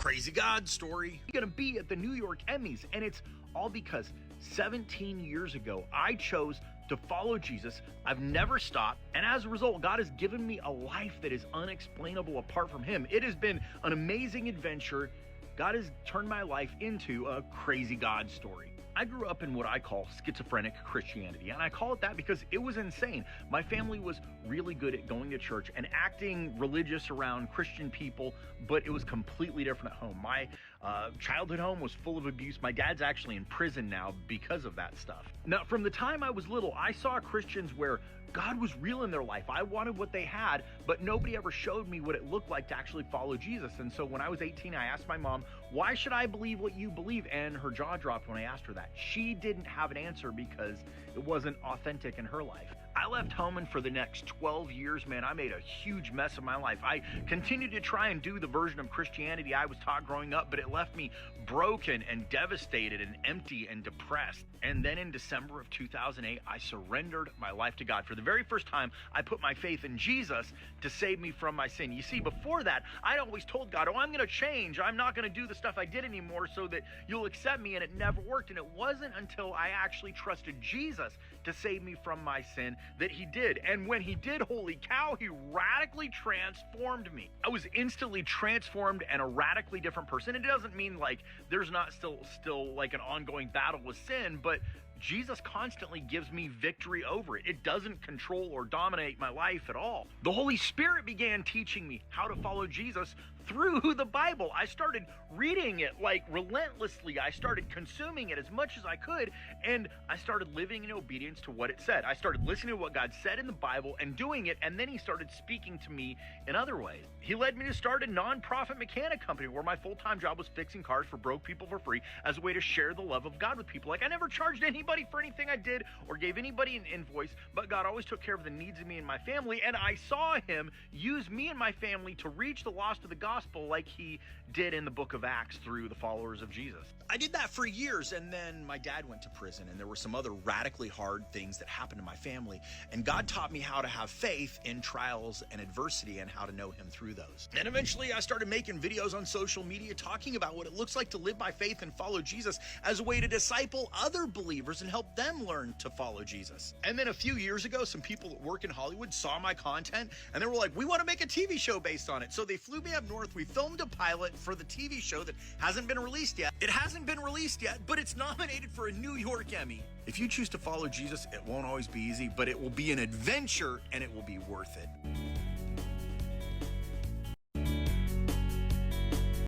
Crazy God story. You're gonna be at the New York Emmys, and it's all because 17 years ago, I chose to follow Jesus. I've never stopped, and as a result, God has given me a life that is unexplainable apart from Him. It has been an amazing adventure. God has turned my life into a crazy God story. I grew up in what I call schizophrenic Christianity, and I call it that because it was insane. My family was really good at going to church and acting religious around Christian people, but it was completely different at home. My childhood home was full of abuse. My dad's actually in prison now because of that stuff. Now, from the time I was little, I saw Christians where God was real in their life. I wanted what they had, but nobody ever showed me what it looked like to actually follow Jesus. And so when I was 18, I asked my mom, why should I believe what you believe? And her jaw dropped when I asked her that. She didn't have an answer because it wasn't authentic in her life. I left home, and for the next 12 years, man, I made a huge mess of my life. I continued to try and do the version of Christianity I was taught growing up, but it left me broken and devastated and empty and depressed. And then in December of 2008, I surrendered my life to God. For the very first time, I put my faith in Jesus to save me from my sin. You see, before that, I'd always told God, oh, I'm going to change. I'm not going to do the stuff I did anymore so that you'll accept me, and it never worked. And it wasn't until I actually trusted Jesus to save me from my sin that He did. And when He did, holy cow, He radically transformed me. I was instantly transformed and a radically different person. It doesn't mean like there's not still like an ongoing battle with sin, but Jesus constantly gives me victory over it. It doesn't control or dominate my life at all. The Holy Spirit began teaching me how to follow Jesus through the Bible. I started reading it like relentlessly. I started consuming it as much as I could, and I started living in obedience to what it said. I started listening to what God said in the Bible and doing it, and then He started speaking to me in other ways. He led me to start a nonprofit mechanic company where my full-time job was fixing cars for broke people for free as a way to share the love of God with people. Like, I never charged anybody for anything I did or gave anybody an invoice, but God always took care of the needs of me and my family, and I saw Him use me and my family to reach the lost of the gospel like He did in the book of Acts through the followers of Jesus. I did that for years, and then my dad went to prison, and there were some other radically hard things that happened to my family, and God taught me how to have faith in trials and adversity and how to know Him through those. And eventually I started making videos on social media talking about what it looks like to live by faith and follow Jesus as a way to disciple other believers and help them learn to follow Jesus. And then a few years ago, some people that work in Hollywood saw my content, and they were like, we want to make a TV show based on it. So they flew me up north. We filmed a pilot for the TV show that hasn't been released yet. It hasn't been released yet, but it's nominated for a New York Emmy. If you choose to follow Jesus, it won't always be easy, but it will be an adventure, and it will be worth it.